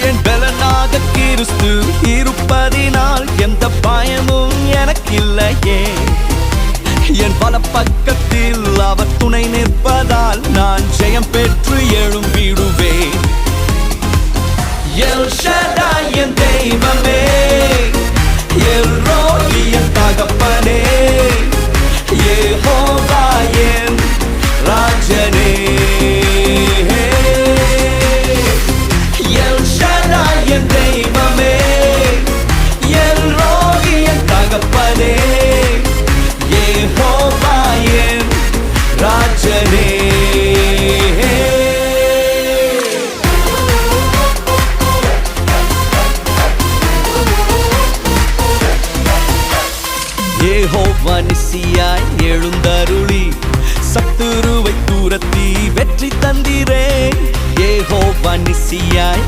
என் பலனாக கிறிஸ்து இருப்பதினால் எந்த பயமும் எனக்கில்லையே. என் பல பக்கத்தில் அவர் துணை நிற்பதால் நான் ஜெயம் பெற்று எழும்பிடுவேன். எல் ஷடாய் என் தெய்வமே, எல் ரோயி என் தகப்பனே, யெகோவா என் ராஜனே. எல் ஷடாய் என் தெய்வமே, எல் ரோயி என் தகப்பனே, யெகோவா என் ராஜனே. யெகோவா நிசியாய் எழுந்தருளி சத்துருவை தூரத்தி வெற்றி தந்திரே. யெகோவா நிசியாய்